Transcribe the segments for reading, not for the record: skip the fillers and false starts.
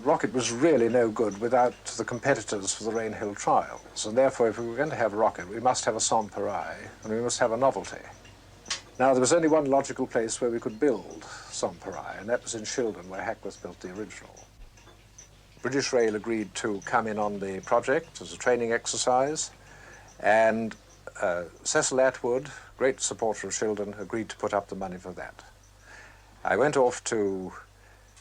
The rocket was really no good without the competitors for the Rainhill trials, and therefore if we were going to have a rocket, we must have a Sans Pareil, and we must have a novelty. Now, there was only one logical place where we could build Sans Pareil, and that was in Shildon, where Hackworth built the original. British Rail agreed to come in on the project as a training exercise, and Cecil Atwood, great supporter of Shildon, agreed to put up the money for that. I went off to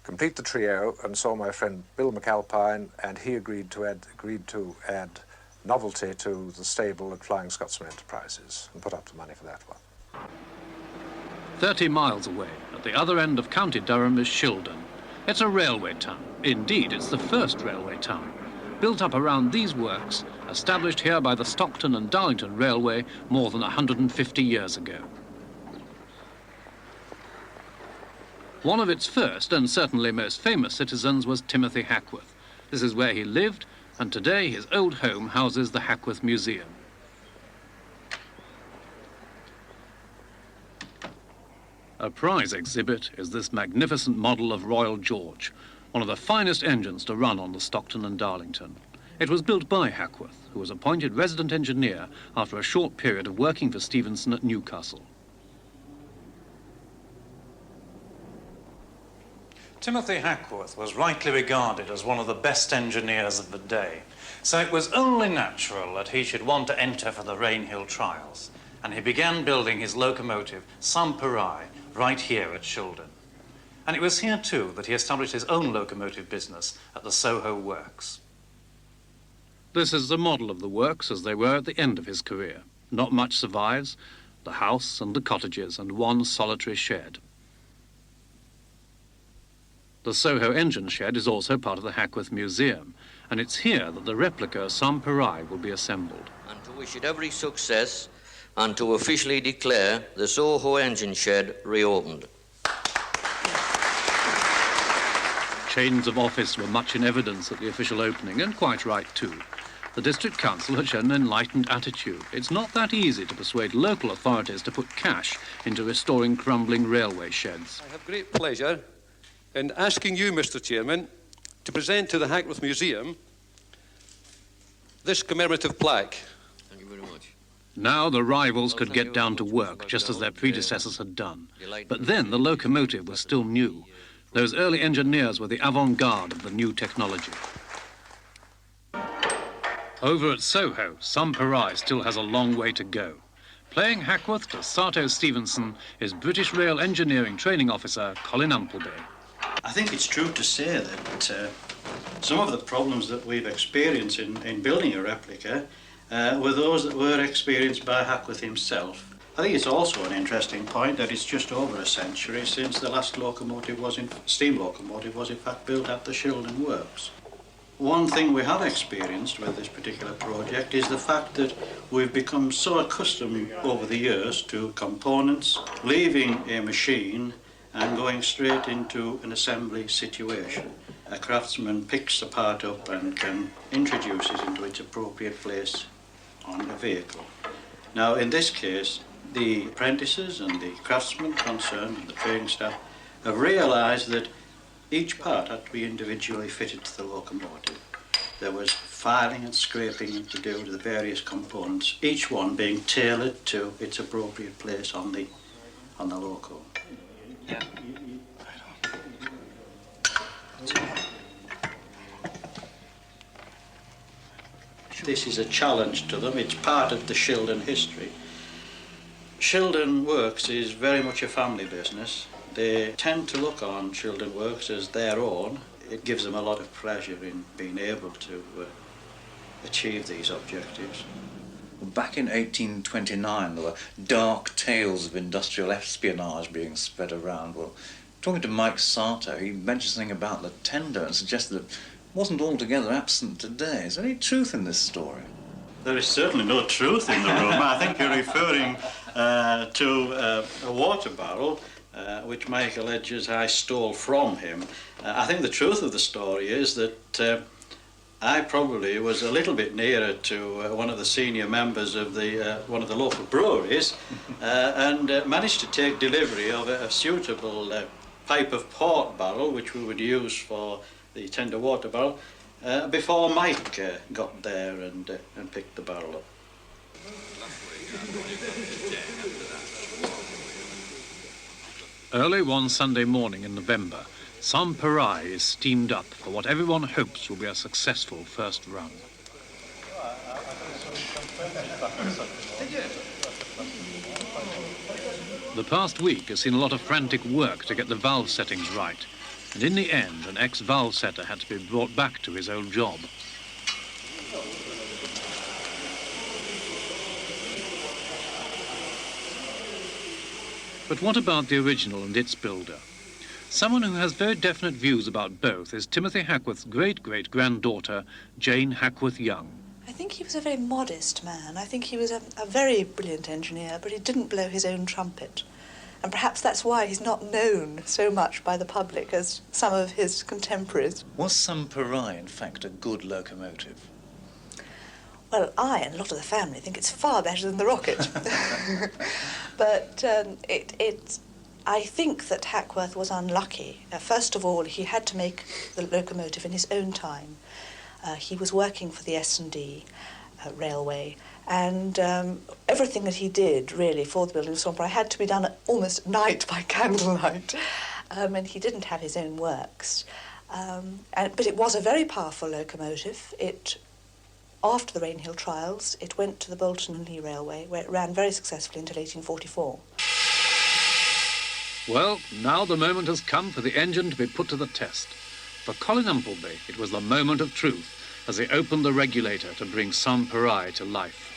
complete the trio and saw my friend Bill McAlpine, and he agreed to add novelty to the stable at Flying Scotsman Enterprises and put up the money for that one. 30 miles away, at the other end of County Durham, is Shildon. It's a railway town. Indeed, it's the first railway town, built up around these works, established here by the Stockton and Darlington Railway more than 150 years ago. One of its first and certainly most famous citizens was Timothy Hackworth. This is where he lived, and today his old home houses the Hackworth Museum. A prize exhibit is this magnificent model of Royal George, one of the finest engines to run on the Stockton and Darlington. It was built by Hackworth, who was appointed resident engineer after a short period of working for Stephenson at Newcastle. Timothy Hackworth was rightly regarded as one of the best engineers of the day, so it was only natural that he should want to enter for the Rainhill trials, and he began building his locomotive, Sans Pareil, right here at Shildon. And it was here, too, that he established his own locomotive business at the Soho Works. This is the model of the works as they were at the end of his career. Not much survives: the house and the cottages and one solitary shed. The Soho engine shed is also part of the Hackworth Museum, and it's here that the replica Sans Pareil will be assembled. And to wish it every success, and to officially declare the Soho engine shed reopened. Chains of office were much in evidence at the official opening, and quite right too. The district council had shown an enlightened attitude. It's not that easy to persuade local authorities to put cash into restoring crumbling railway sheds. I have great pleasure in asking you, Mr. Chairman, to present to the Hackworth Museum this commemorative plaque. Thank you very much. Now the rivals could get down to work, just as their predecessors had done. But then the locomotive was still new. Those early engineers were the avant-garde of the new technology. Over at Soho, Sans Pareil still has a long way to go. Playing Hackworth to Sato Stephenson is British Rail Engineering Training Officer Colin Umpleby. I think it's true to say that some of the problems that we've experienced in building a replica were those that were experienced by Hackworth himself. I think it's also an interesting point that it's just over a century since the last steam locomotive was in fact built at the Shildon Works. One thing we have experienced with this particular project is the fact that we've become so accustomed over the years to components, leaving a machine and going straight into an assembly situation. A craftsman picks the part up and can introduce it into its appropriate place on a vehicle. Now, in this case, the apprentices and the craftsmen concerned and the training staff have realised that each part had to be individually fitted to the locomotive. There was filing and scraping to do with the various components, each one being tailored to its appropriate place on the loco. Yeah. This is a challenge to them. It's part of the Shildon history. Shildon Works is very much a family business. They tend to look on Shildon Works as their own. It gives them a lot of pleasure in being able to achieve these objectives. Well, back in 1829, there were dark tales of industrial espionage being spread around. Well, talking to Mike Sato, he mentioned something about the tender and suggested that it wasn't altogether absent today. Is there any truth in this story? There is certainly no truth in the rumour. I think you're referring to a water barrel, which Mike alleges I stole from him. I think the truth of the story is that I probably was a little bit nearer to one of the senior members of one of the local breweries and managed to take delivery of a suitable pipe of port barrel which we would use for the tender water barrel before Mike got there and picked the barrel up. Early one Sunday morning in November, Sans Pareil is steamed up for what everyone hopes will be a successful first run. The past week has seen a lot of frantic work to get the valve settings right, and in the end, an ex-valve setter had to be brought back to his old job. But what about the original and its builder? Someone who has very definite views about both is Timothy Hackworth's great-great-granddaughter, Jane Hackworth-Young. I think he was a very modest man. I think he was a very brilliant engineer, but he didn't blow his own trumpet. And perhaps that's why he's not known so much by the public as some of his contemporaries. Was Sans Pareil, in fact, a good locomotive? Well, I and a lot of the family think it's far better than the rocket. But I think that Hackworth was unlucky. First of all, he had to make the locomotive in his own time. He was working for the S&D railway, and everything that he did, really, for the building of Sans Pareil had to be done almost at night by candlelight, and he didn't have his own works. But it was a very powerful locomotive. After the Rainhill trials, it went to the Bolton and Lee Railway, where it ran very successfully until 1844. Well, now the moment has come for the engine to be put to the test. For Colin Umpleby, it was the moment of truth as he opened the regulator to bring Sans Pareil to life.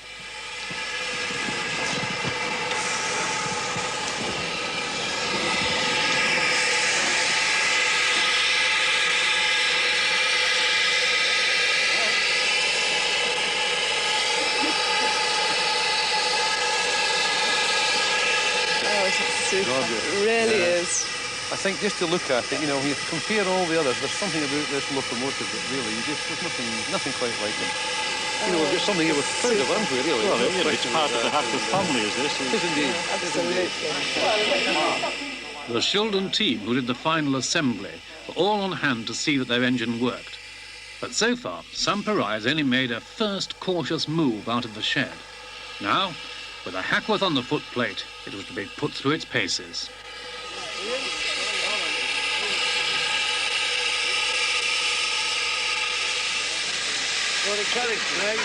It really is. I think just to look at it, you know, when you compare all the others, there's something about this locomotive that really, there's nothing quite like it. You know, we've got something here with proud of, aren't we, really? Well, it's part of the Hackworth family, is this? It is indeed. Absolutely. The Shildon team who did the final assembly were all on hand to see that their engine worked. But so far, Sans Pareil has only made a first cautious move out of the shed. Now, with a Hackworth on the footplate, it was to be put through its paces. What a character, mate.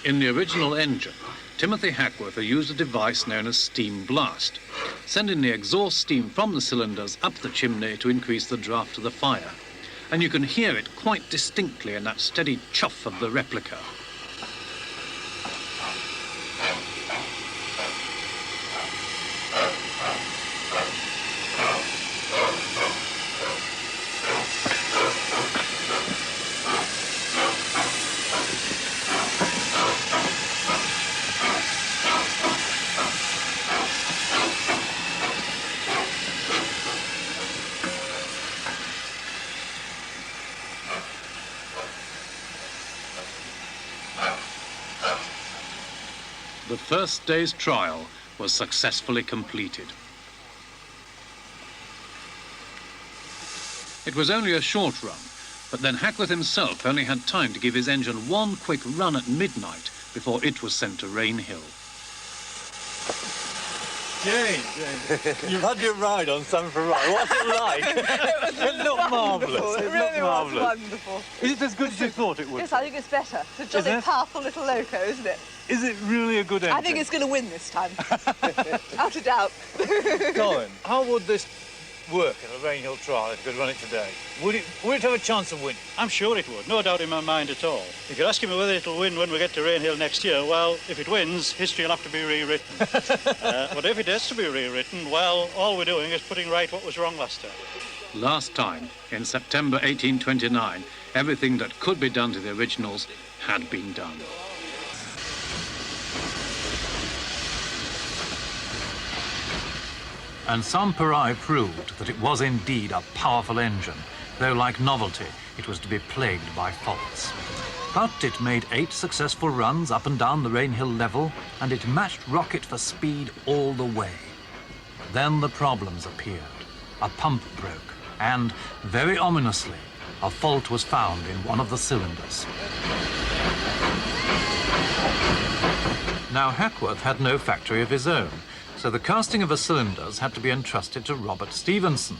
In the original engine, Timothy Hackworth used a device known as steam blast, sending the exhaust steam from the cylinders up the chimney to increase the draft of the fire. And you can hear it quite distinctly in that steady chuff of the replica. The first day's trial was successfully completed. It was only a short run, but then Hackworth himself only had time to give his engine one quick run at midnight before it was sent to Rainhill. Jane, you've had your ride on Sans Pareil. What's it like? It looked marvellous. It really was wonderful. Is it as good as you thought it would? Yes, I think it's better. It's a jolly powerful little loco, isn't it? Is it really a good engine? I think it's going to win this time. Out of doubt. Colin, how would this work in a Rainhill trial if you could run it today? Would it have a chance of winning? I'm sure it would, no doubt in my mind at all. If you're asking me whether it'll win when we get to Rainhill next year, well, if it wins, history will have to be rewritten. But if it has to be rewritten, well, all we're doing is putting right what was wrong last time. Last time, in September 1829, everything that could be done to the originals had been done. And Sans Pareil proved that it was indeed a powerful engine, though like Novelty, it was to be plagued by faults. But it made 8 successful runs up and down the Rainhill level, and it matched Rocket for speed all the way. Then the problems appeared. A pump broke, and, very ominously, a fault was found in one of the cylinders. Now, Hackworth had no factory of his own, so the casting of the cylinders had to be entrusted to Robert Stevenson.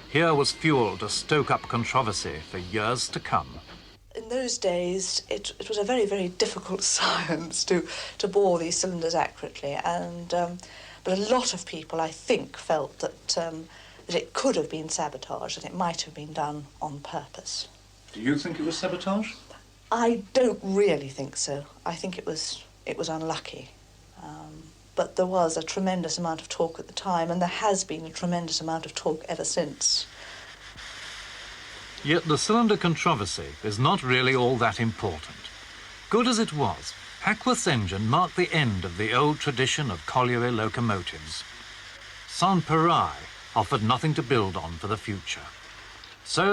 Here was fuel to stoke up controversy for years to come. In those days, it was a very, very difficult science to bore these cylinders accurately, and but a lot of people, I think, felt that it could have been sabotage, and it might have been done on purpose. Do you think it was sabotage? I don't really think so. I think it was unlucky. But there was a tremendous amount of talk at the time, and there has been a tremendous amount of talk ever since. Yet the cylinder controversy is not really all that important. Good as it was, Hackworth's engine marked the end of the old tradition of colliery locomotives. Sans Pareil offered nothing to build on for the future. So